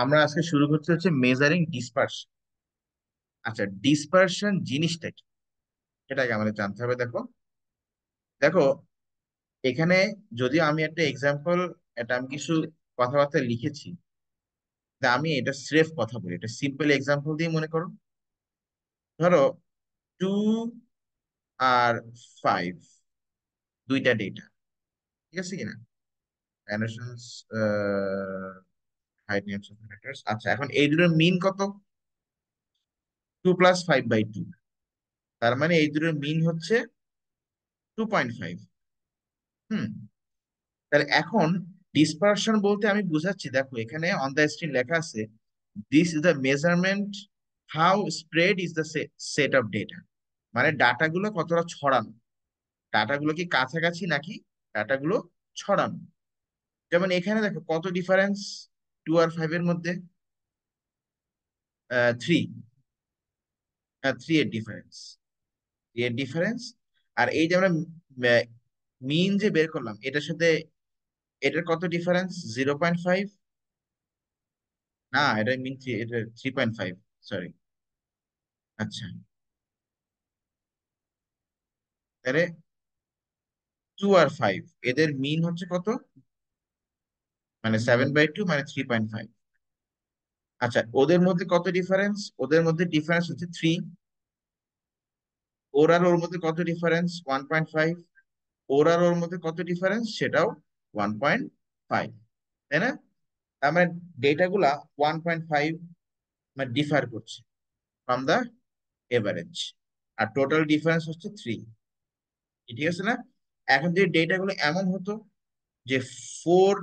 আমরা আজকে শুরু করতে হচ্ছে মেজারিং ডিসপারশন। আচ্ছা, ডিসপারশন জিনিসটা কি সেটাকে আমাদের জানতে হবে। দেখো দেখো এখানে যদিও আমি একটা এক্সাম্পল, এটা আমি কিছু কথাবার্তা লিখেছি, তা আমি এটা স্রেফ কথা বলি, এটা সিম্পল এক্সাম্পল দিয়ে মনে করো। ধরো 2 আর 5 দুইটা ডেটা, ঠিক আছে কিনা? Dimensions, height names of characters. আচ্ছা, এখন এই দুটোর মিন কত? 2 + 5/2। তার মানে এই দুটোর মিন হচ্ছে 2.5। হুম। তাহলে এখন ডিসপারশন বলতে আমি বুঝাচ্ছি, দেখো এখানে অন দ্য স্ক্রিন লেখা আছে, this is the measurement how spread is the set of data. মানে ডাটাগুলো কতটা ছড়ানো, ডাটাগুলো কি কাছাকাছি নাকি ডাটাগুলো ছড়ানো। যেমন এখানে দেখো কত ডিফারেন্স 2 আর 5 এর মধ্যে, 3। 3 এর ডিফারেন্স, 3 এর ডিফারেন্স। আর এই যে আমরা মিন যে বের করলাম, এটার সাথে এটার কত ডিফারেন্স? 0.5। না, এটা মিন থ্রি, এটা 3.5, সরি। আচ্ছা, তাহলে 2 আর 5 এদের মিন হচ্ছে কত? মানে 7/2 মানে 3.5। আচ্ছা, ওদের মধ্যে কত ডিফারেন্স? ওদের মধ্যে ডিফারেন্স হচ্ছে 3। ওর আর ওর মধ্যে কত ডিফারেন্স? 1.5। ওর আর ওর মধ্যে কত ডিফারেন্স? সেটাও 1.5, তাই না? তার মানে ডেটা গুলা 1.5 মানে ডিফার করছে ফ্রম দা এভারেজ, আর টোটাল ডিফারেন্স হচ্ছে 3। ঠিক আছে না? এখন যদি ডেটা গুলো এমন হতো যে 4,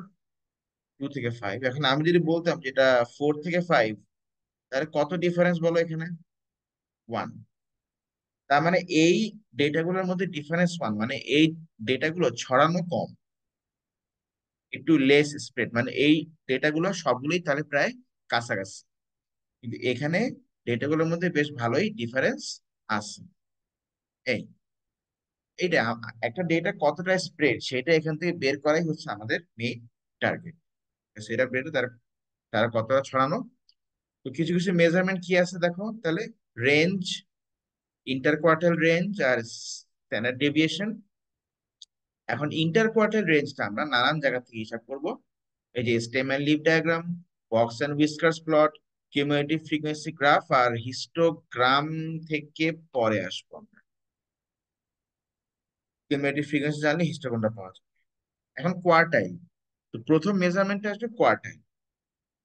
2 থেকে 5, এখন আমি যদি বলতাম যেটা 4 থেকে 5, তাহলে কত ডিফারেন্স বলো এখানে? 1। তার মানে এই ডেটাগুলোর মধ্যে ডিফারেন্স 1, মানে এই ডেটাগুলো ছড়ানো কম, একটু লেস স্প্রেড, মানে এই ডেটাগুলো সবগুলোই তাহলে প্রায় কাছাকাছি। কিন্তু এখানে ডেটাগুলোর মধ্যে বেশ ভালোই ডিফারেন্স আছে। এই এইটা একটা ডেটা কতটা স্প্রেড সেটা এখান থেকে বের করাই হচ্ছে আমাদের মেইন টার্গেট। সেটা বের তার তারা কতটা ছড়ানো। তো কিছু কিছু মেজারমেন্ট কি আছে দেখো তাহলে: রেঞ্জ, ইন্টার কোয়ার্টাইল রেঞ্জ, আর স্ট্যান্ডার্ড ডেভিয়েশন। এখন ইন্টার কোয়ার্টাইল রেঞ্জটা আমরা নানান জায়গা থেকে হিসাব করব। এই যে stem and leaf diagram, box and whiskers plot, cumulative frequency graph, আর হিস্টোগ্রাম থেকে পরে আসবো আমরা। কিউমুলেটিভ ফ্রিকোয়েন্সি জানলে হিস্টোগ্রামটা পাওয়া যাবে। এখন কোয়ার্টাইল, তো প্রথম মেজারমেন্টটা আসবে কোয়ার্টাইল।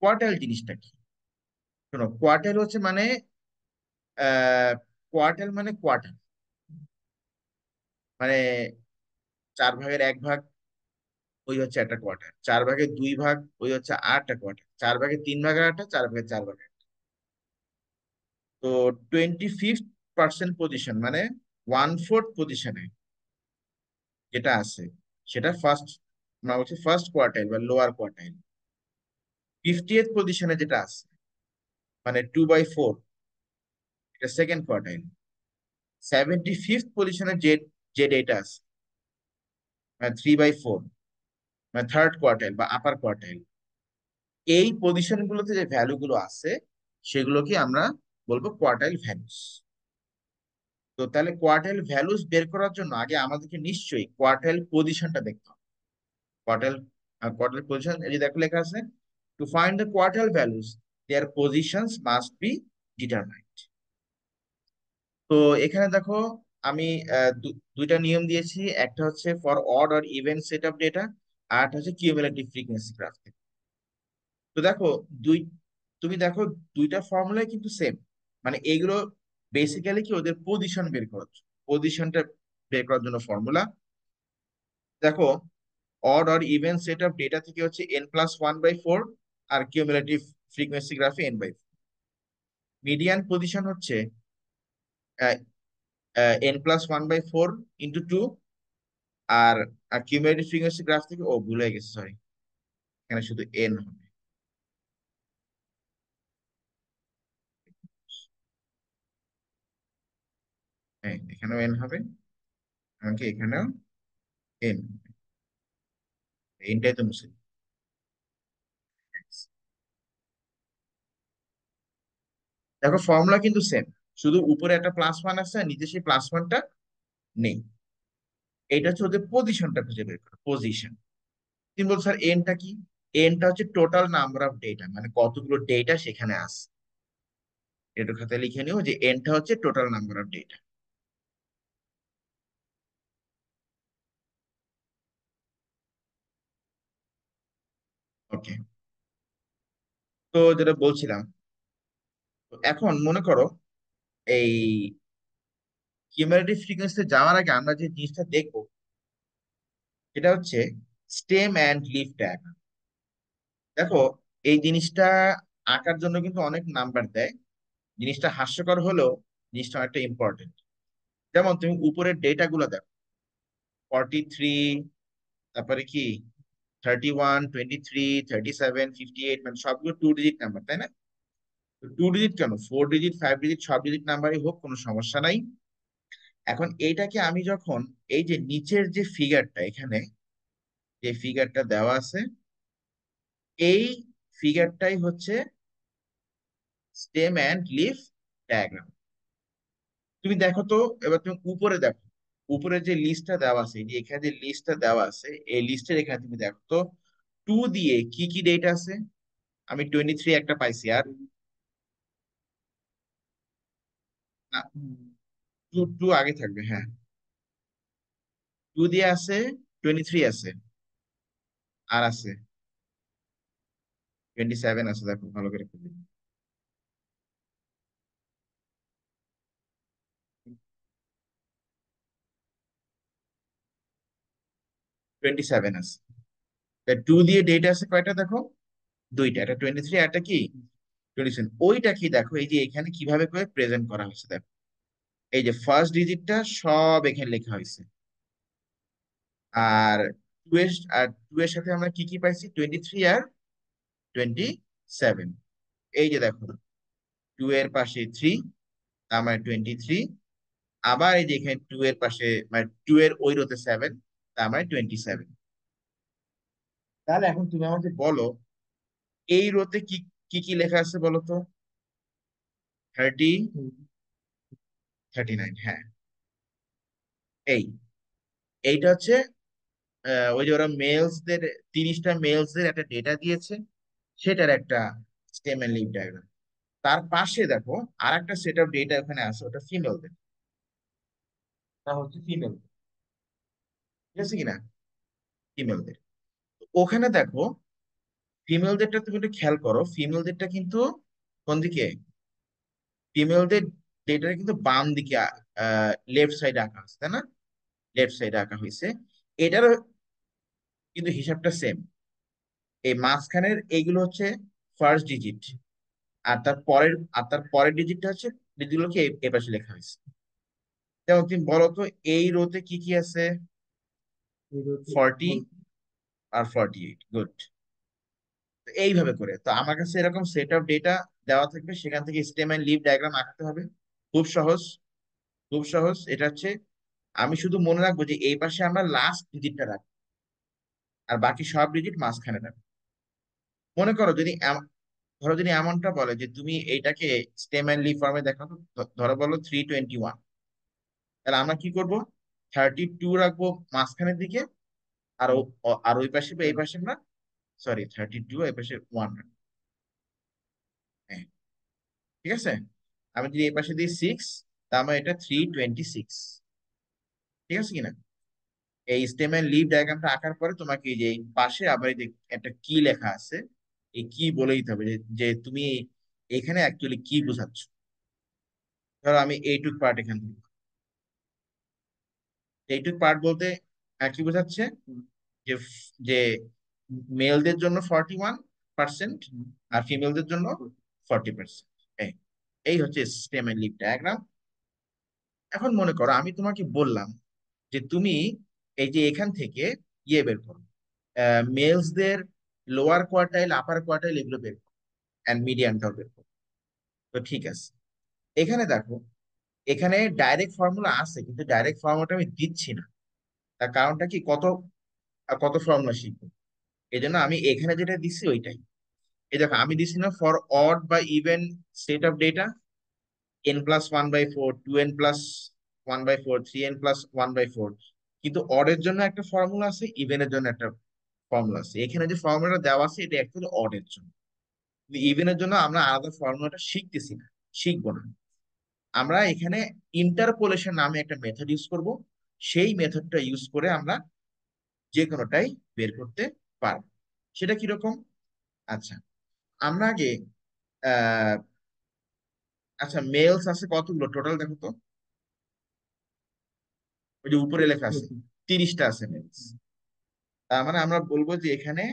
কোয়ার্টাইল জিনিসটা কি? শোনো, কোয়ার্টাইল হচ্ছে মানে কোয়ার্টাইল মানে কোয়ার্টার, মানে 4 ভাগের 1 ভাগ ওই হচ্ছে একটা কোয়ার্টার, 4 ভাগের 2 ভাগ ওই হচ্ছে আটটা কোয়ার্টার, 4 ভাগের 3 ভাগের 8টা, 4 ভাগের 4 ভাগের। তো 25th পার্সেন্ট পজিশন মানে 1/4 পজিশনে যেটা আছে সেটা ফার্স্ট, আমরা বলছি ফার্স্ট কোয়ার্টাইল বা লোয়ার কোয়ার্টাইল। 50th পজিশনে যেটা আছে মানে 2/4, এটা সেকেন্ড কোয়ার্টাইল। 75th পজিশনে যে যে ডেটা আছে মানে 3/4 মানে থার্ড কোয়ার্টাইল বা আপার কোয়ার্টাইল। এই পজিশন গুলোতে যে ভ্যালু গুলো আছে সেগুলোকে আমরা বলবো কোয়ার্টাইল ভ্যালুস। তো তাহলে কোয়ার্টাইল ভ্যালুস বের করার জন্য আগে আমাদেরকে নিশ্চয়ই কোয়ার্টাইল পজিশনটা দেখতে হবে। কোয়ার্টাইল কোয়ার্টাইল পজিশন, এই যে দেখো লেখা আছে, to find the quartile values their positions must be determined. তো এখানে দেখো আমি দুইটা নিয়ম দিয়েছি, একটা হচ্ছে for odd or even set of data, আর একটা হচ্ছে কিউমুলেটিভ ফ্রিকোয়েন্সি গ্রাফ। তো দেখো দুই তুমি দেখো দুইটা ফর্মুলাই কিন্তু সেম, মানে এইগুলো বেসিক্যালি কি ওদের পজিশন বের করার জন্য, পজিশনটা বের করার জন্য ফর্মুলা। দেখো, odd or even set of data থেকে হচ্ছে n+1/4, আর কিউমুলেটিভ ফ্রিকোয়েন্সি গ্রাফে n/4। মিডিয়ান পজিশন হচ্ছে n+1/4 ইন্টু 2, আর কিউমুলেটিভ ফ্রিকোয়েন্সি গ্রাফ থেকে, ও ভুলে গেছে সরি, এখানে শুধু n হবে। হ্যাঁ, এখানেও n হবে, এমনকি এখানেও n। এনটাই তো মুছে দিই। দেখো ফর্মুলা কিন্তু সেম, শুধু উপরে একটা প্লাস ওয়ান আছে আর নিচে সেই প্লাস ওয়ানটা নেই। এটা হচ্ছে ওদের পজিশনটা খুঁজে বের করো, পজিশন। তুমি বলছো স্যার এনটা কি? এনটা হচ্ছে টোটাল নাম্বার অফ ডেটা, মানে কতগুলো ডেটা সেখানে আছে। একটু খাতায় লিখে নিও যে এনটা হচ্ছে টোটাল নাম্বার অফ ডেটা। ওকে, তো যেটা বলছিলাম, তো এখন মনে করো এই কিউমুলেটিভ ফ্রিকোয়েন্সিতে যাওয়ার আগে আমরা যে জিনিসটা দেখবো সেটা হচ্ছে স্টেম অ্যান্ড লিফ ডায়াগ্রাম। দেখো এই জিনিসটা আঁকার জন্য কিন্তু অনেক নাম্বার দেয়। জিনিসটা হাস্যকর হলেও জিনিসটা অনেকটা ইম্পর্টেন্ট। যেমন তুমি উপরের ডেটা গুলো দেখো, 43, তারপরে কি 31, 23, 37, 58, মানে সবগুলো 2 ডিজিট নাম্বার, তাই না? 2 ডিজিট কেন, 4 ডিজিট, 5 ডিজিট, সব ডিজিট নাম্বারই হোক, কোনো সমস্যা নাই। এখন এইটাকে আমি যখন এই যে নিচের যে ফিগারটা, এখানে যে ফিগারটা দেওয়া আছে, এই ফিগারটাই হচ্ছে স্টেম অ্যান্ড লিফ ডায়াগ্রাম। তুমি দেখো তো, এবার তুমি উপরে দেখো, উপরে যে লিস্টটা দেওয়া আছে, এই যে এখানে যে লিস্টটা দেওয়া আছে, এই লিস্টের এখানে তুমি দেখো তো 2 দিয়ে কি কি ডেট আছে। আমি 23 একটা পাইছি, আর না, 2 আগে থাকবে, হ্যাঁ। 2 দিয়ে আছে, 23 আছে, আর আছে 27 আছে, দেখো ভালো করে খুঁজে। 27 আছে। 2 দিয়ে ডেট আছে কয়টা দেখো, দুইটা, একটা 23, একটা কি 27। ওইটা কি দেখো, এই যে এখানে কিভাবে করে প্রেজেন্ট করা হয়েছে দেখো। এই যে ফার্স্ট ডিজিটটা সব এখানে লেখা হয়েছে, আর টু এর সাথে আমরা কি কি পাইছি, 23 আর 27। এই যে দেখো 2 এর পাশে 3, তার মানে 23। আবার এই যে এখানে 2 এর পাশে, মানে 2 এর ওই রোতে 7, তার মানে 27। তাহলে এখন তুমি আমাকে বলো এই রোতে কি কি কি লেখা আছে বলো তো। 30, 39, হ্যাঁ। এই এইটা হচ্ছে ওই যে ওরা মেলসদের, 30টা মেলসদের একটা ডেটা দিয়েছে, সেটার একটা স্টেম এন্ড লিভ ডায়াগ্রাম। তার পাশে দেখো আর একটা সেট অফ ডেটা ওখানে আছে, ওটা ফিমেলদের, তা হচ্ছে ফিমেল, ঠিক আছে কিনা, ফিমেলদের। ওখানে দেখো ফিমেলদেরটা তুমি একটু খেয়াল করো, ফিমেলদেরটা কিন্তু কোন দিকে, ফিমেলদের ডেটাটা কিন্তু বাম দিকে, লেফট সাইডে আঁকা আছে, তাই না? লেফট সাইডে আঁকা হয়েছে। এটারও কিন্তু হিসাবটা সেম। এই মাঝখানের এইগুলো হচ্ছে ফার্স্ট ডিজিট, আর তার পরের ডিজিটটা হচ্ছে ডিজিটগুলোকে এই পাশে লেখা হয়েছে। যেমন তুমি বলো তো এই রোতে কি কি আছে, 40 আর 48, গুড। এইভাবে করে তো আমার কাছে এরকম সেট অফ ডেটা দেওয়া থাকবে, সেখান থেকে স্টেম এন্ড লিভ ডায়াগ্রাম আঁকতে হবে। খুব সহজ, খুব সহজ। এটা হচ্ছে আমি শুধু মনে রাখবো যে এই পাশে আমরা লাস্ট ডিজিটটা রাখবো, আর বাকি সব ডিজিট মাঝখানে রাখবো। মনে করো যদি ধরো যদি এমনটা বলে যে তুমি এইটাকে স্টেম এন্ড লিভ ফর্মে দেখাবো, ধরো বলো 321, তাহলে আমরা কি করব, 32 রাখবো মাঝখানের দিকে, আর ওই পাশে বা এই পাশে আমরা, সরি 32 এই পাশে 1 রাখবো। হ্যাঁ, ঠিক আছে। আমি যদি এই পাশে দিই 6, তার মানে এটা 326, ঠিক আছে কিনা। এই স্টেম এন্ড লিভ ডায়াগ্রামটা আঁকার পরে তোমাকে এই যে এই পাশে আবার এই যে একটা কি লেখা আছে, এই কি বলে দিতে হবে যে যে তুমি এখানে অ্যাকচুয়ালি কি বোঝাচ্ছ। ধরো আমি এইটুক পার্ট এখানে দিই। এইটুক পার্ট বলতে কি বোঝাচ্ছে, যে যে মেলদের জন্য 41%, আর ফিমেলদের জন্য 40%। এই এই হচ্ছে স্টেম এন্ড লিভ ডায়াগ্রাম। এখন মনে করো আমি তোমাকে বললাম যে তুমি এই যে এখান থেকে ইয়ে বের করো, মেলসদের লোয়ার কোয়ার্টাইল, আপার কোয়ার্টাইল, এগুলো বের করো, অ্যান্ড মিডিয়ানটাও বের করো। তো ঠিক আছে, এখানে দেখো, এখানে ডাইরেক্ট ফর্মুলা আছে, কিন্তু ডাইরেক্ট ফর্মুলাটা আমি দিচ্ছি না। তার কারণটা কি, কত কত ফর্মুলা শিখবো, এই জন্য আমি এখানে যেটা দিচ্ছি ওইটাই। এই দেখো আমি দিচ্ছি না ফর অড বা even set of data, n+1/4, 2n+1/4, 3n+1/4। কিন্তু অডের জন্য একটা ফর্মুলা আছে, ইভেনের জন্য একটা ফর্মুলা আছে। এখানে যে ফর্মুলাটা দেওয়া আছে এটা অ্যাকচুয়ালি অডের জন্য, কিন্তু ইভেনের জন্য আমরা আলাদা ফর্মুলাটা শিখতেছি না, শিখবো না। আমরা এখানে ইন্টারপোলেশন নামে একটা মেথড ইউজ করব। সেই মেথডটা ইউজ করে আমরা যে কোনোটাই বের করতে পারবো। সেটা কিরকম? আচ্ছা, আমরা আগে আহ আচ্ছা, মেলস আছে কতগুলো টোটাল দেখো তো। ওই যে উপরে লেখা আছে 30টা আছে মেলস। তার মানে আমরা বলবো যে এখানে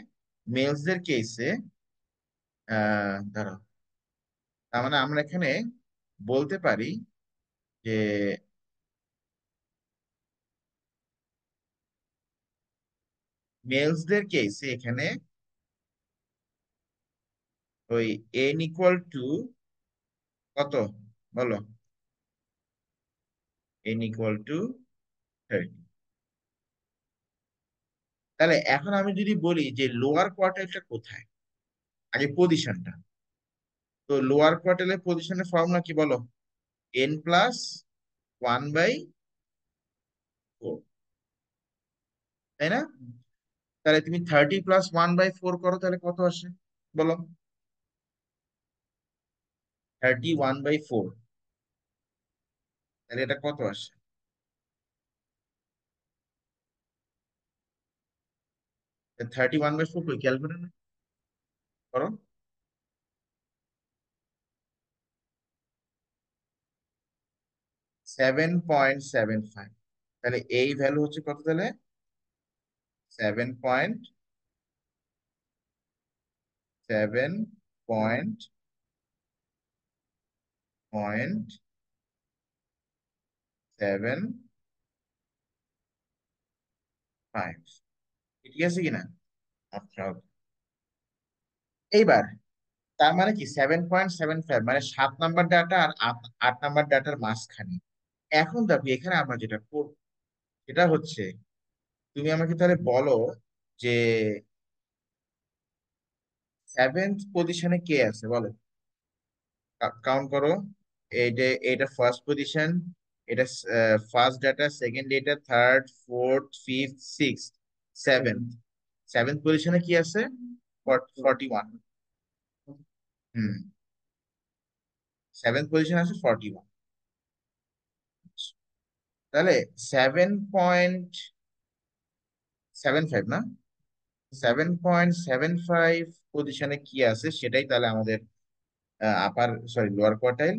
মেলস দের কেসে দাঁড়াও, তার মানে আমরা এখানে বলতে পারি যে মেলস দের কেসে এখানে ওই n = কত বলো, n = 30। তাহলে এখন আমি যদি বলি যে লোয়ার কোয়ার্টাইলটা কোথায়, আগে পজিশনটা, তো লোয়ার কোয়ার্টাইলের পজিশনের ফর্মুলা কি বলো? n+1/4, তাই না? তাহলে তুমি 30 + 1/4 করো, তাহলে কত আসে বলো? 31/4, তাহলে এটা কত আসে? 31/4 কই ক্যালকুলেট করো। 7.75, তাহলে এই ভ্যালু হচ্ছে কত তাহলে? 7.75, ঠিক আছে কিনা? আচ্ছা, এইবার তার মানে কি 7.75 মানে 7 নাম্বার ডাটা আর 8 নাম্বার ডাটার মাঝখানে। এখন দেখো এখানে আমরা যেটা করবো সেটা হচ্ছে, তুমি আমাকে তাহলে বলো যে সেভেন্থ পজিশনে কে আছে বলো, কাউন্ট করো। এটা ফার্স্ট পজিশন, এটা first data, second data, third, fourth, fifth, six, seventh. Seventh পজিশনে কি আছে? 41। হুম, সেভেন্থ পজিশন আছে 41। তাহলে 7.75 না, 7.75 পজিশনে কি আছে সেটাই তাহলে আমাদের আপার, সরি লোয়ার কোয়ার্টাইল।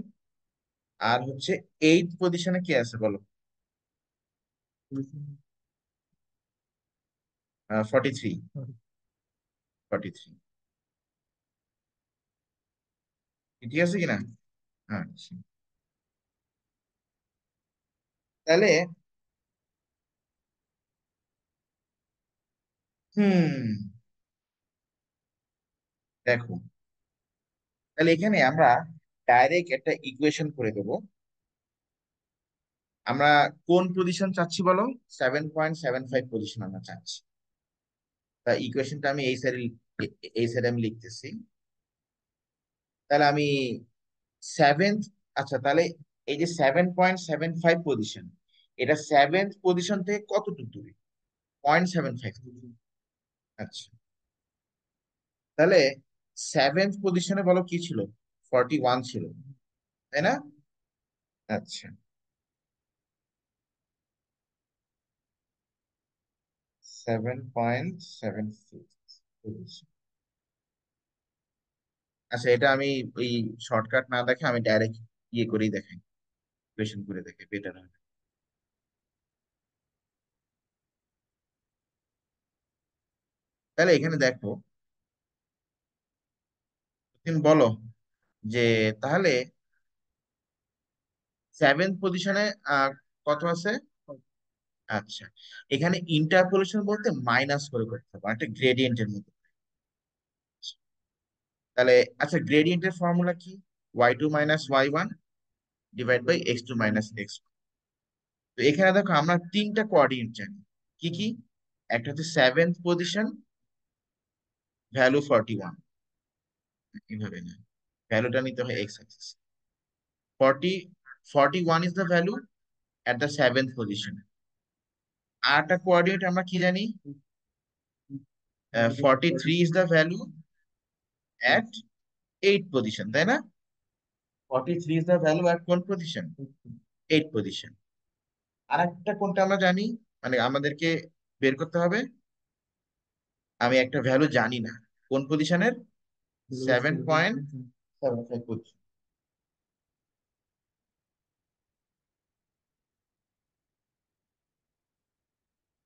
আর হচ্ছে এইট পজিশনে কি আছে বলো? 43। 43, ঠিক আছে কিনা? আচ্ছা, তাহলে হুম, দেখো তাহলে এখানে আমরা ডাইরেক্ট একটা ইকুয়েশন করে দেবো। আমরা কোন পজিশন চাচ্ছি বলো? 7.75 পজিশন আমরা চাচ্ছি। তা ইকুয়েশনটা আমি এই সাইডে আমি লিখতেছি। তাহলে আমি সেভেন্থ, আচ্ছা তাহলে এই যে 7.75 পজিশন, এটা সেভেন্থ পজিশন থেকে কতটুকু দূরে? 0.75। আচ্ছা, তাহলে সেভেন্থ পজিশনে বলো কি ছিল? 41 ছিল, তাই না? আচ্ছা, 7.76। আচ্ছা, এটা আমি ওই শর্টকাট না দেখে আমি ডাইরেক্ট ইয়ে করেই দেখাই, ইকুয়েশন করে দেখে বেটার হবে। তাহলে এখানে দেখো, তুমি বলো যে তাহলে সেভেন্থ পজিশনে কত আছে? আচ্ছা, এখানে ইন্টারপোলেশন বলতে মাইনাস করে করতে হবে, একটা গ্রেডিয়েন্টের মতো। তাহলে আচ্ছা, গ্রেডিয়েন্টের ফর্মুলা কি? y2 - y1 / x2 - x। তো এখানে দেখো আমরা তিনটা কোঅর্ডিনেট জানি। কি কি? একটা হচ্ছে সেভেন্থ পজিশন, ভ্যালু 41, এইভাবে না, ভ্যালুটা নিতে হয় x Axis. 40 41 is the value at the seventh position। আর একটা কোঅর্ডিনেট আমরা কি জানি, 43 is the value at eight position, তাই না? 43 is the value at কোন পজিশন? Eight position. আর একটা কোনটা আমরা জানি, মানে আমাদেরকে বের করতে হবে, আমি একটা ভ্যালু জানি না কোন পজিশনের, 7.75 পজিশন।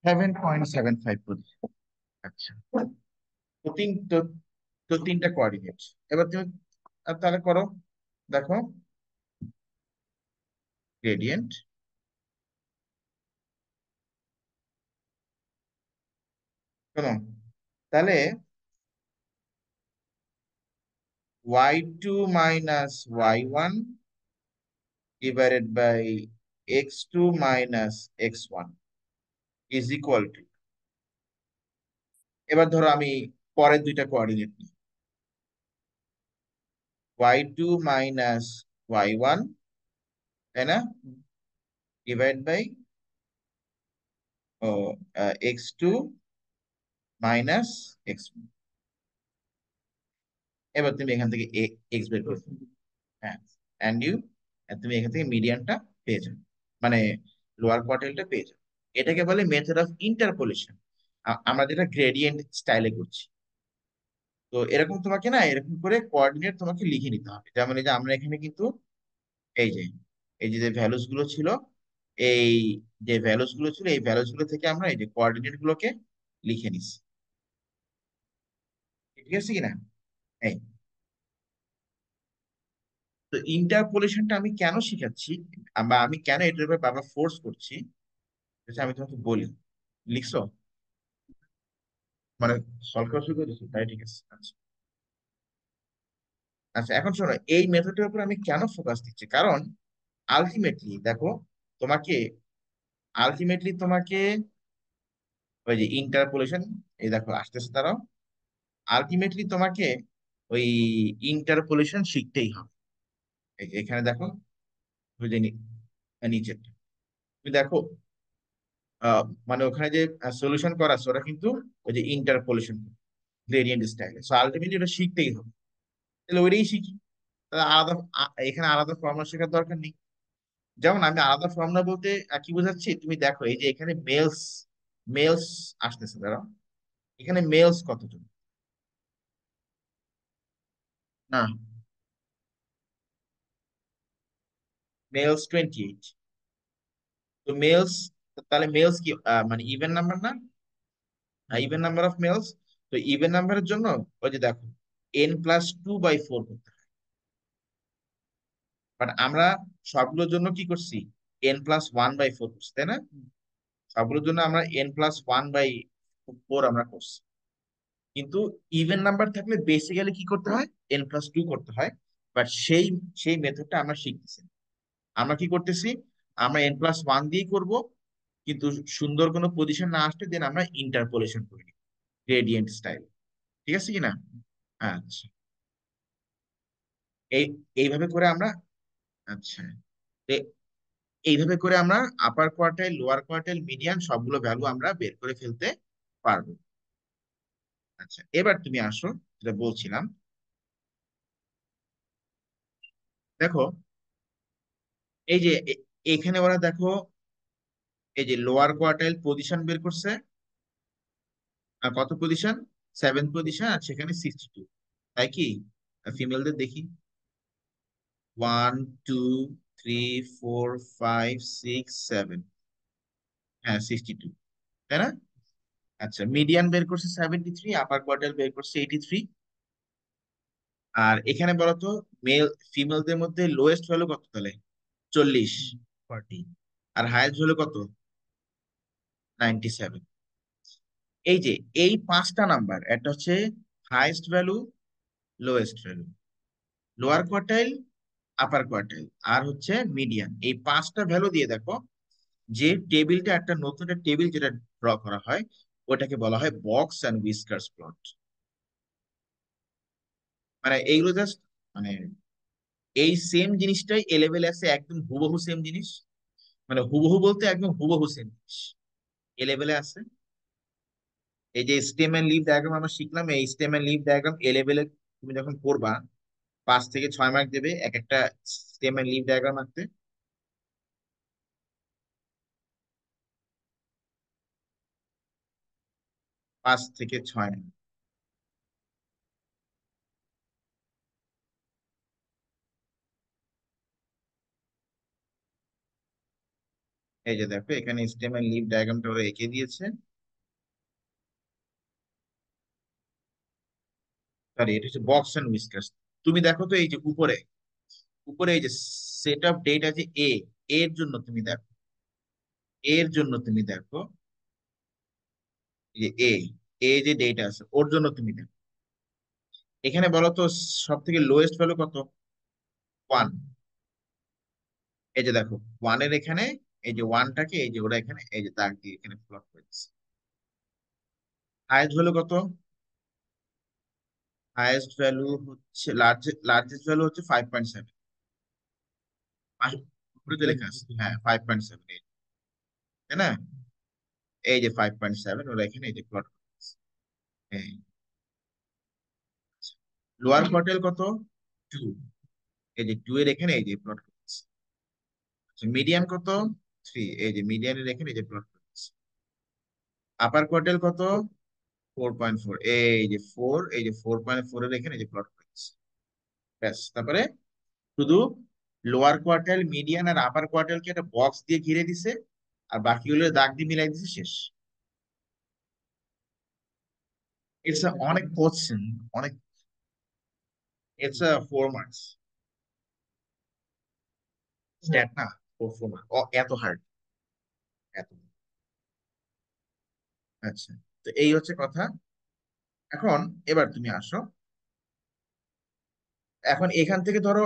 7.75 পজিশন। আচ্ছা, তো তিন তো তো তিনটা কোঅর্ডিনেট। এবার তুমি তাহলে করো, দেখো গ্রেডিয়েন্ট, শোনো তাহলে y2 minus y1 divided by x2 minus x1 is equal to, এবার ধরো আমি পরের দুইটা কোঅর্ডিনেট নিই, y2 minus y1, তাই না, divide by x2 minus x1। এবার তুমি এখান থেকে x বের করো, হ্যাঁ, অ্যান্ড ইউ, তুমি এখান থেকে মিডিয়ানটা পেয়ে যাবে, মানে লোয়ার কোয়ার্টাইলটা পেয়ে যাবে। এটাকে বলে মেথড অফ ইন্টারপোলেশন। আমরা যেটা গ্রেডিয়েন্ট স্টাইলে করছি। তো এরকম তোমাকে না এরকম করে কোঅর্ডিনেট তোমাকে লিখে নিতে হবে। যেমন এই যে আমরা এখানে কিন্তু এই যে এই যে ভ্যালুস গুলো ছিল, এই যে ভ্যালুস গুলো ছিল এই ভ্যালুস গুলো থেকে আমরা এই যে কোঅর্ডিনেট গুলোকে লিখে নিছি। ঠিক আছে কিনা? এই, তো ইন্টারপোলেশনটা আমি কেন শিখাচ্ছি, বা আমি কেন এটার উপর বাবা ফোর্স করছি, সেটা আমি তোমাকে বলি। লিখছো? মানে সলভ করা শুরু করেছি, তাই ঠিক আছে। আচ্ছা, আচ্ছা, এখন শোনো এই মেথডের উপর আমি কেন ফোকাস দিচ্ছি, কারণ আলটিমেটলি দেখো, তোমাকে তোমাকে ওই যে ইন্টারপোলেশন, এই দেখো আসতেছে তারাও, আলটিমেটলি তোমাকে ওই ইন্টারপোলেশন শিখতেই হবে। এই যে এখানে দেখো, ওই যে নিচে তুমি দেখো, মানে ওখানে যে সলিউশন করা আছে ওরা কিন্তু ওই যে ইন্টারপোলেশন গ্রেডিয়েন্ট স্টাইলে, সো আলটিমেটলি ওটা শিখতেই হবে। তাহলে ওইটাই শিখি, তাহলে আলাদা এখানে আলাদা ফর্মুলা শেখার দরকার নেই। যেমন আমি আলাদা ফর্মুলা বলতে কি বোঝাচ্ছি, তুমি দেখো এই যে এখানে মেলস মেলস আসতেছে, দাঁড়াও, এখানে মেলস কতজন? না, মেলস 28। তো মেলস, তাহলে মেলস কি মানে ইভেন নাম্বার না? Even number of males. তো ইভেন নাম্বারের জন্য ওই যে দেখো n+2/4 করতে হয়। বাট আমরা সবগুলোর জন্য কি করছি, n+1/4 করছি, তাই না? সবগুলোর জন্য আমরা n+1/4 আমরা করছি। কিন্তু ইভেন নাম্বার থাকলে বেসিক্যালি কি করতে হয়, n+2 করতে হয়। বাট সেই সেই মেথডটা আমরা শিখতেছি না। আমরা কি করতেছি, আমরা n+1 দিয়েই করব, কিন্তু সুন্দর কোনো পজিশন না আসলে দেন আমরা ইন্টারপোলেশন করি গ্রেডিয়েন্ট স্টাইল। ঠিক আছে কিনা? আচ্ছা, এই এইভাবে করে আমরা, আচ্ছা, এ- এইভাবে করে আমরা আপার কোয়ার্টাইল, লোয়ার কোয়ার্টাইল, মিডিয়ান সবগুলো ভ্যালু আমরা বের করে ফেলতে পারবো। আচ্ছা, এবার তুমি আসো, যেটা বলছিলাম, দেখো এই যে এখানে ওরা দেখো এই যে লোয়ার কোয়ার্টাইল পজিশন বের করছে, কত পজিশন, সেভেন পজিশন, আর সেখানে 62, তাই কি? ফিমেলদের দেখি, 1 2 3 4 5 6 7, হ্যাঁ 62, তাই না? আচ্ছা, মিডিয়ান বের করছে 73, আপার কোয়ার্টাইল বের করছে 83। আর এখানে বলতো মেল ফিমেলদের মধ্যে লোয়েস্ট ভ্যালু কত তাহলে? 40, 40। আর হাইয়েস্ট ভ্যালু কত? 97। এই যে এই পাঁচটা নাম্বার, একটা হচ্ছে highest value, lowest value, lower quartile, upper quartile, আর হচ্ছে মিডিয়ান, এই পাঁচটা ভ্যালু দিয়ে দেখো যে টেবিলটা, একটা নতুন একটা টেবিল যেটা ড্র করা হয়, ওটাকে বলা হয় বক্স অ্যান্ড হুইস্কারস প্লট। মানে এইগুলো জাস্ট, মানে এই সেম জিনিসটাই এ লেভেলে আছে, একদম হুবহু সেম জিনিস। মানে হুবহু বলতে একদম হুবহু সেম জিনিস এ লেভেলে আছে। এই যে স্টেম এন্ড লিভ ডায়াগ্রাম আমরা শিখলাম, এই স্টেম এন্ড লিভ ডায়াগ্রাম এ লেভেলে তুমি যখন করবা 5 থেকে 6 মার্ক দেবে এক একটা স্টেম এন্ড লিভ ডায়াগ্রাম আঁকতে। 5 থেকে 6। এই যে দেখো এখানে স্টেম এন্ড লিভ ডায়াগ্রামটা ওরা এঁকে দিয়েছে। সরি, এটা হচ্ছে বক্স এন্ড হুইস্কার্স। তুমি দেখো তো এই যে উপরে, উপরে এই যে সেট অফ ডেটা যে এর জন্য তুমি দেখো, এর জন্য তুমি দেখো, এই যে যে ডেটা আছে ওর জন্য তুমি দেখো। এখানে বলো তো সব থেকে লোয়েস্ট ভ্যালু কত? 1। এই যে দেখো ওয়ানের এখানে, এই যে ওয়ানটাকে এই যে ওরা এখানে এই যে দাগ দিয়ে এখানে প্লট করেছে। হাইয়েস্ট ভ্যালু কত? হাইয়েস্ট ভ্যালু হচ্ছে লার্জেস্ট ভ্যালু হচ্ছে 5.7। উপরে যে লেখা আছে, হ্যাঁ 5.7, তাই না? এই যে 5.7 ওরা এখানে এই যে প্লট করেছে। লোয়ার কোয়ার্টাইল কত? 2। এই যে 2 এর এখানে এই যে প্লট করেছে। মিডিয়ান কত? 3। এই যে মিডিয়ানের এখানে এই যে প্লট করেছে। আপার কোয়ার্টাইল কত? 4.4। এই যে 4, এই যে 4.4 এর এখানে এই যে প্লট করেছে। ব্যাস, তারপরে শুধু লোয়ার কোয়ার্টাইল, মিডিয়ান আর আপার কোয়ার্টাইলকে একটা বক্স দিয়ে ঘিরে দিছে, আর বাকিগুলো দাগ দিয়ে মিলাই দিছে, শেষ। ইটস অনেক কোশ্চেন, অনেক। ইটস 4 মার্কস স্ট্যাট না, 4 4 মার্ক এত হার্ড, এত। আচ্ছা, তো এই হচ্ছে কথা। এখন এবার তুমি আসো, এখন এখান থেকে ধরো,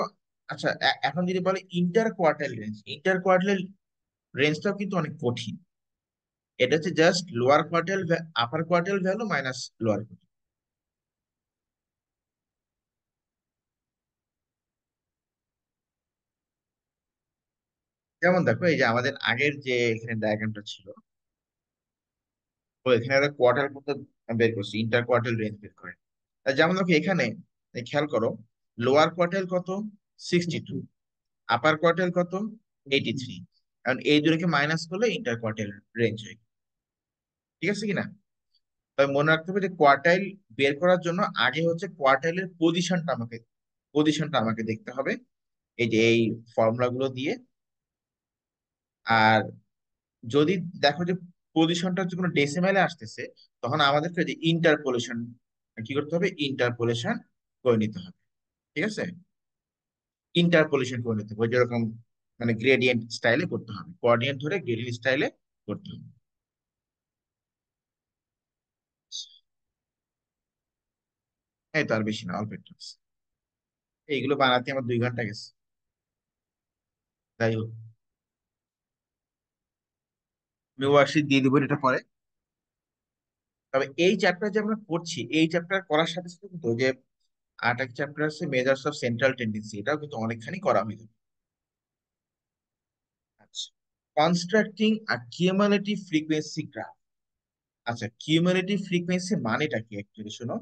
আচ্ছা এখন যদি বলে inter quartile range, inter quartile রেঞ্জটাও কিন্তু অনেক কঠিন। এটা হচ্ছে just lower quartile, upper quartile value minus lower. যেমন দেখো এই যে আমাদের আগের যে এখানে ডায়াগ্রামটা ছিল, তো এখানে একটা কোয়ার্টার করতে বের করছি, ইন্টার কোয়ার্টাইল রেঞ্জ বের করে। যেমন দেখো এখানে খেয়াল করো, লোয়ার কোয়ার্টাইল কত? 62। আপার কোয়ার্টাইল কত? 83। কারণ এই দুটোকে মাইনাস করলে ইন্টার কোয়ার্টাইল রেঞ্জ হয়। ঠিক আছে কিনা? তবে মনে রাখতে হবে যে কোয়ার্টাইল বের করার জন্য আগে হচ্ছে কোয়ার্টাইলের পজিশনটা আমাকে দেখতে হবে, এই যে এই ফর্মুলা গুলো দিয়ে। আর যদি দেখো যে পজিশনটা হচ্ছে কোনো ডেসিমেলে আসতেছে, তখন আমাদেরকে যে ইন্টারপোলেশন কি করতে হবে, ইন্টারপোলেশন করে নিতে হবে। ঠিক আছে? ইন্টারপোলেশন করে নিতে হবে, যেরকম মানে গ্রেডিয়েন্ট স্টাইলে করতে হবে, কোঅর্ডিনেট ধরে গ্রেডিয়েন্ট স্টাইলে করতে হবে। এই তো আর বেশি না, অল্প একটু আছে। এইগুলো বানাতে আমার 2 ঘন্টা গেছে। যাই হোক, আমি ওয়ার্কশিট দিয়ে দিবো এটা পরে। তবে এই চ্যাপ্টার যে আমরা পড়ছি, এই চ্যাপ্টার করার সাথে সাথে কিন্তু ওই যে আট এক চ্যাপ্টার আছে মেজার্স অফ সেন্ট্রাল টেন্ডেন্সি, এটাও কিন্তু অনেকখানি করা হয়ে যাবে। আচ্ছা, কনস্ট্রাক্টিং আ কিউমুলেটিভ ফ্রিকোয়েন্সি গ্রাফ। আচ্ছা, কিউমুলেটিভ ফ্রিকোয়েন্সি মানেটা কি অ্যাকচুয়ালি শোনো।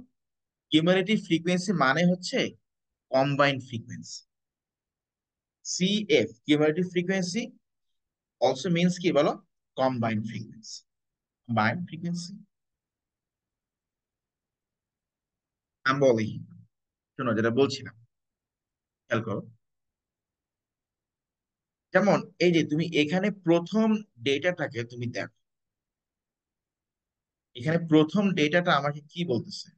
কিউমুলেটিভ ফ্রিকোয়েন্সি মানে হচ্ছে combined frequency. CF cumulative frequency also means কি বলো? Combined frequency. কম্বাইন্ড ফ্রিকোয়েন্সি আমি বলি, শোনো যেটা বলছিলাম, খেয়াল করো। যেমন এই যে তুমি এখানে প্রথম ডেটাটাকে তুমি দেখো, এখানে প্রথম ডেটাটা আমাকে কি বলতেছে?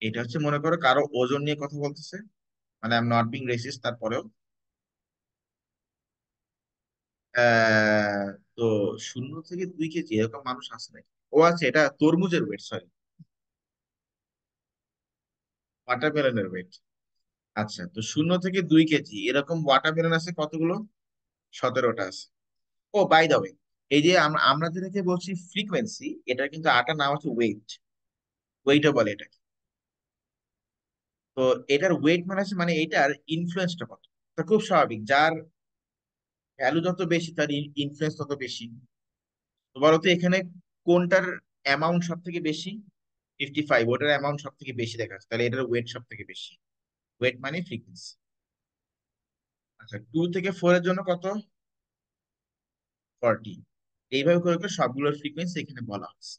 এটা হচ্ছে মনে করো কারো ওজন নিয়ে কথা বলতেছে, মানে I am not being racist, তারপরেও আহ, তো 0 থেকে 2 কেজি এরকম মানুষ আছে নাকি? ও আচ্ছা, এটা তরমুজের ওয়েট, সরি, ওয়াটারমেলনের ওয়েট। আচ্ছা, তো 0 থেকে 2 কেজি এরকম ওয়াটারমেলন আছে কতগুলো? 17টা আছে। ও বাই দা ওয়ে, এই যে আমরা যেটাকে বলছি ফ্রিকোয়েন্সি, এটা কিন্তু আটার নাম হচ্ছে ওয়েট। ওয়েটও বলে এটাকে। তো এটার ওয়েট মানে হচ্ছে মানে এটার ইনফ্লুয়েন্সটা কত। তো খুব স্বাভাবিক, যার ভ্যালু যত বেশি তার ইনফ্লুয়েন্স তত বেশি। তো বলো তো এখানে কোনটার অ্যামাউন্ট সব থেকে বেশি? 55, ওটার অ্যামাউন্ট সব থেকে বেশি দেখা যাচ্ছে, তাহলে এটার ওয়েট সব থেকে বেশি। ওয়েট মানে ফ্রিকোয়েন্সি। আচ্ছা, 2 থেকে 4 এর জন্য কত? 40। এইভাবে করে করে সবগুলোর ফ্রিকোয়েন্সি এখানে বলা হচ্ছে।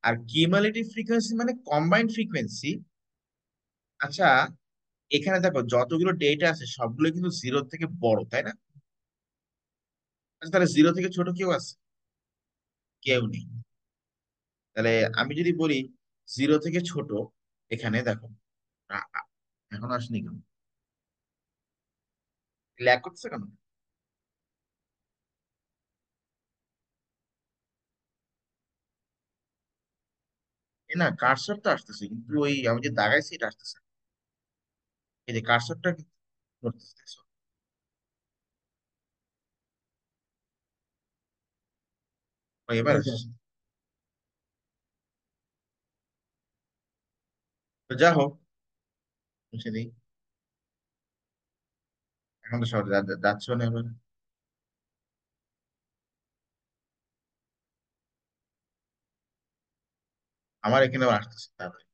আর কিউমুলেটিভ ফ্রিকোয়েন্সি মানে কম্বাইন্ড ফ্রিকোয়েন্সি। আচ্ছা, এখানে দেখো যতগুলো ডেটা আছে সবগুলো কিন্তু জিরো থেকে বড়, তাই না? আচ্ছা, তাহলে জিরো থেকে ছোট কেউ আছে? কেউ নেই। তাহলে আমি যদি বলি জিরো থেকে ছোট, এখানে দেখো এখন আসেনি কেন, ল্যাগ করছে কেন? এ না, কার্সর তো আসতেছে, কিন্তু ওই আমি যে দাগাইছি এটা আসতেছে না। এই যে কার্সরটা করতেছে। ও, এবার আসছে। তো যা হোক, মুছে দিই। এখন তো সব যাচ্ছে না এবার। আমার এখানেও আসতেছে তাড়াতাড়ি।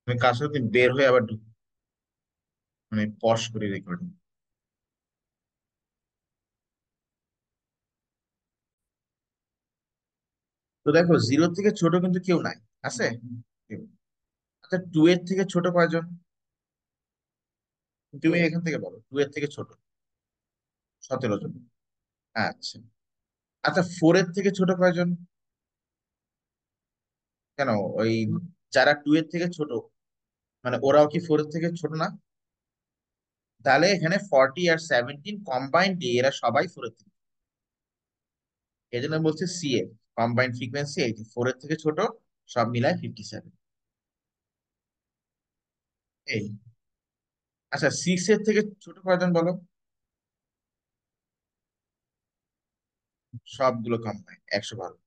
তুমি কার্সর তুমি বের হয়ে আবার মানে পজ করে রেকর্ডিং। তো দেখো জিরো থেকে ছোট কিন্তু কেউ নাই। আছে? কেউ। আচ্ছা, 2 এর থেকে ছোট কয়জন? তুমি এখান থেকে বলো, 2 এর থেকে ছোট। 17 জন। আচ্ছা। আচ্ছা, 4 এর থেকে ছোট কয়জন? কেন? ওই যারা 2 এর থেকে ছোট, মানে ওরাও কি 4 এর থেকে ছোট না? তাহলে এখানে 40 আর 17 কম্বাইন্ড, এরা সবাই 4 এর থেকে। এই জন্য বলছে সিএ, কম্বাইন্ড ফ্রিকোয়েন্সি এই 4 এর থেকে ছোট, সব মিলায় 57। এই। আচ্ছা, 6 এর থেকে ছোট কয়জন বলো? সবগুলো কম্বাইন্ড 112।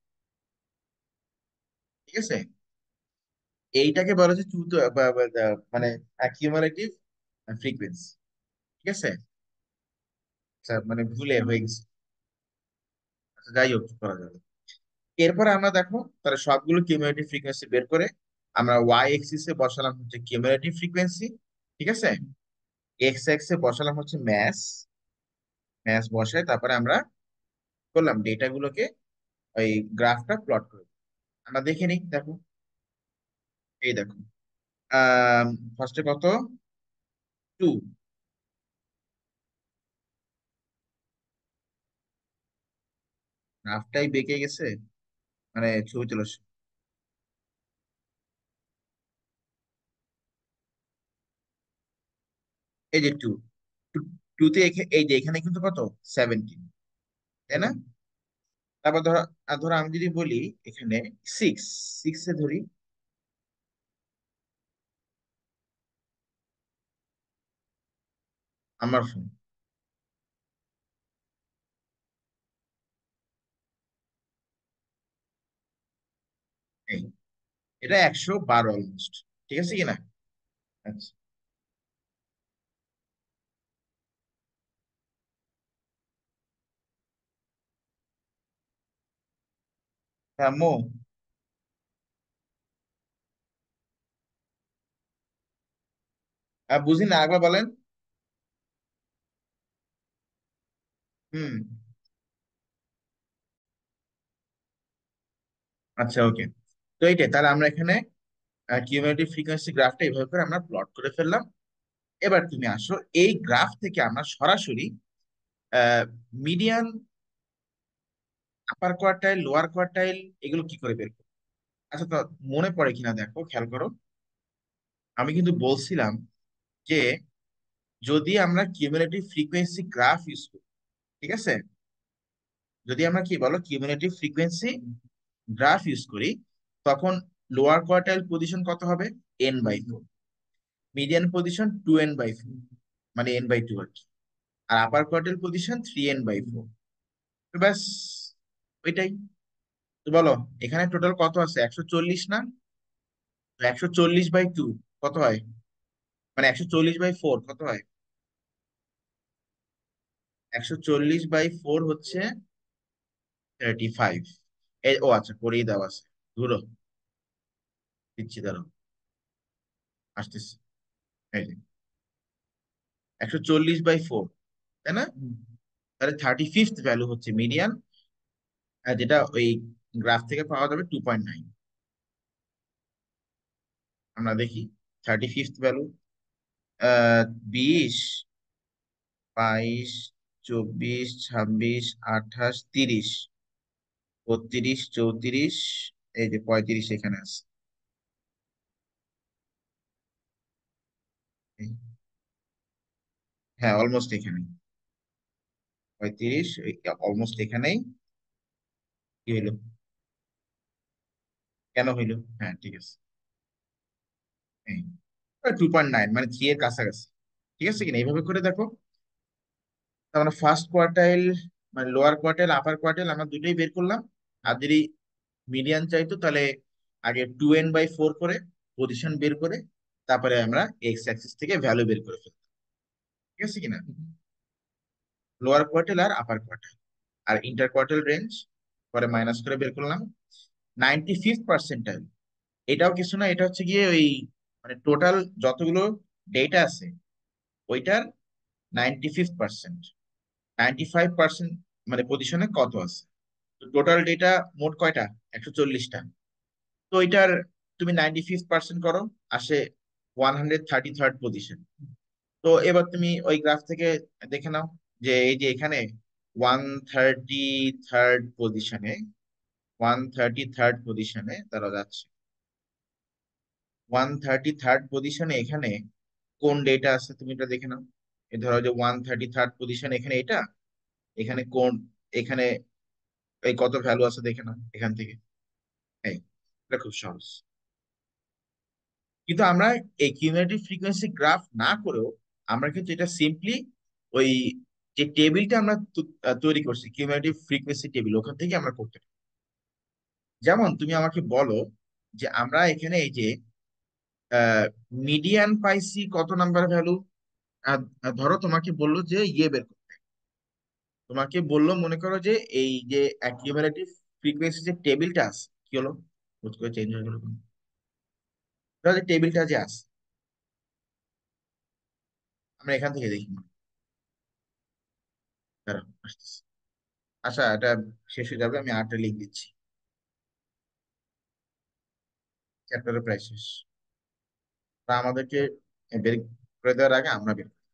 ঠিক আছে। এইটাকে বলা হচ্ছে চুত মানে অ্যাকিউমুলেটিভ ফ্রিকোয়েন্সি। ঠিক আছে। আচ্ছা, মানে ভুলে হয়ে গেছে। আচ্ছা, যাই হোক, কি করা যাবে। এরপরে আমরা দেখো তাহলে সবগুলো কিউমুলেটিভ ফ্রিকোয়েন্সি বের করে আমরা ওয়াই এক্সিস এ বসালাম হচ্ছে কিউমুলেটিভ ফ্রিকোয়েন্সি। ঠিক আছে। এক্স এক্স এ বসালাম হচ্ছে ম্যাস। ম্যাস বসাই তারপরে আমরা করলাম ডেটা গুলোকে, ওই গ্রাফটা প্লট করে। আমরা দেখে নিই, দেখো। এই দেখো, ফার্স্টে কত? 2। গ্রাফটাই বেঁকে গেছে, মানে ছবি তোলা। এই যে 2, 2 তে এই যে এখানে কিন্তু কত? 17, তাই না? তারপর ধরো, ধরো আমি যদি বলি এখানে 6, 6 এ ধরি। আমার ফোন। এই, এটা 112 অলমোস্ট। ঠিক আছে কিনা? আচ্ছা। হ্যাঁ মো, বুঝি না, একবার বলেন। হুম। আচ্ছা, ওকে। তো এইটাই তাহলে আমরা এখানে কিউমুলেটিভ ফ্রিকোয়েন্সি গ্রাফটা এইভাবে করে আমরা প্লট করে ফেললাম। এবার তুমি আসো, এই গ্রাফ থেকে আমরা সরাসরি মিডিয়ান, আপার কোয়ার্টাইল, লোয়ার কোয়ার্টাইল এগুলো কি করে বের করবো? আচ্ছা, তো মনে পড়ে কিনা দেখো, খেয়াল করো। আমি কিন্তু বলছিলাম যে যদি আমরা কিউমুলেটিভ ফ্রিকোয়েন্সি গ্রাফ ইউজ করি, ঠিক আছে, যদি আমরা কি বলো কিউমুলেটিভ ফ্রিকোয়েন্সি গ্রাফ ইউজ করি, তখন লোয়ার কোয়ার্টাইল পজিশন কত হবে? n/4। মিডিয়ান পজিশন 2n/4, মানে n/2 আর কি। আর আপার কোয়ার্টাইল পজিশন 3n/4। তো ব্যাস, ওইটাই। তো বলো, এখানে টোটাল কত আছে? 140 না? 140/2 কত হয়? মানে 140/4 কত হয়? 140/4 হচ্ছে 35। ও আচ্ছা, করেই দেওয়া আছে। ধুরো, দিচ্ছি দাঁড়াও, আসতেছি। এই যে 140/4, তাই না? তাহলে 35th ভ্যালু হচ্ছে মিডিয়ান, যেটা ওই গ্রাফ থেকে পাওয়া যাবে 2.9। আমরা দেখি 35th ভ্যালু, 20, 22, 24, 26, 28, 30, 32, 34, এই যে 35 এখানে আছে। এই, হ্যাঁ অলমোস্ট এখানে 35, অলমোস্ট এখানেই। কি হইলো? কেন হইলো? হ্যাঁ ঠিক আছে। 2.9 মানে 3 এর কাছাকাছি। ঠিক আছে কিনা, এইভাবে করে দেখো। তার মানে ফার্স্ট কোয়ার্টাইল, মানে লোয়ার কোয়ার্টাইল আপার কোয়ার্টাইল আমরা দুটোই বের করলাম। আর যদি মিডিয়ান চাইতো তাহলে আগে 2n/4 করে পজিশন বের করে তারপরে আমরা এক্স অ্যাক্সিস থেকে ভ্যালু বের করে ফেলতাম। ঠিক আছে কিনা, লোয়ার কোয়ার্টাইল আর আপার কোয়ার্টাইল আর ইন্টার কোয়ার্টাইল রেঞ্জ পরে মাইনাস করে বের করলাম। 95th পার্সেন্টাইল, এটাও কিছু না, এটা হচ্ছে গিয়ে ওই মানে টোটাল যতগুলো ডেটা আছে ওইটার 95th পার্সেন্ট, 95% মানে পজিশনে কত আছে। টোটাল ডেটা মোট কয়টা? 140টা। তো এটার তুমি 95th পার্সেন্ট করো, আসে 133rd পজিশন। তো এবার তুমি ওই গ্রাফ থেকে দেখে নাও যে এই যে এখানে 133rd পজিশনে, 133rd পজিশনে তারা যাচ্ছে। 133rd পজিশনে এখানে কোন ডেটা আছে তুমি এটা দেখে নাও। এই ধরো যে 133rd পজিশন এখানে এটা, এখানে কোন, এখানে এই কত ভ্যালু আছে দেখে নাও এখান থেকে। এই, এটা খুব সহজ। কিন্তু আমরা এই কিউমুলেটিভ ফ্রিকোয়েন্সি গ্রাফ না করেও আমরা কিন্তু এটা সিম্পলি ওই যে টেবিলটা আমরা তৈরি করছি কিউমুলেটিভ ফ্রিকোয়েন্সি টেবিল, ওখান থেকে আমরা করতে পারি। যেমন তুমি আমাকে বলো যে আমরা এখানে এই যে মিডিয়ান পাইছি কত নাম্বার ভ্যালু। ধরো তোমাকে বললো যে ইয়ে বের করতে, তোমাকে বললো মনে করো যে এই যে কিউমুলেটিভ ফ্রিকোয়েন্সি যে টেবিলটা আছে, কি হলো, হুট করে চেঞ্জ হয়ে গেল কেন? ধরো যে টেবিলটা যে আছে, আমরা এখান থেকে দেখি। দাঁড়াও, আসতেছি। আচ্ছা, এটা শেষ হয়ে যাবে, আমি আরটা লিখ দিচ্ছি। চ্যাপ্টারের প্রায় শেষ। তা আমাদেরকে বের করে দেওয়ার আগে আমরা বের করি।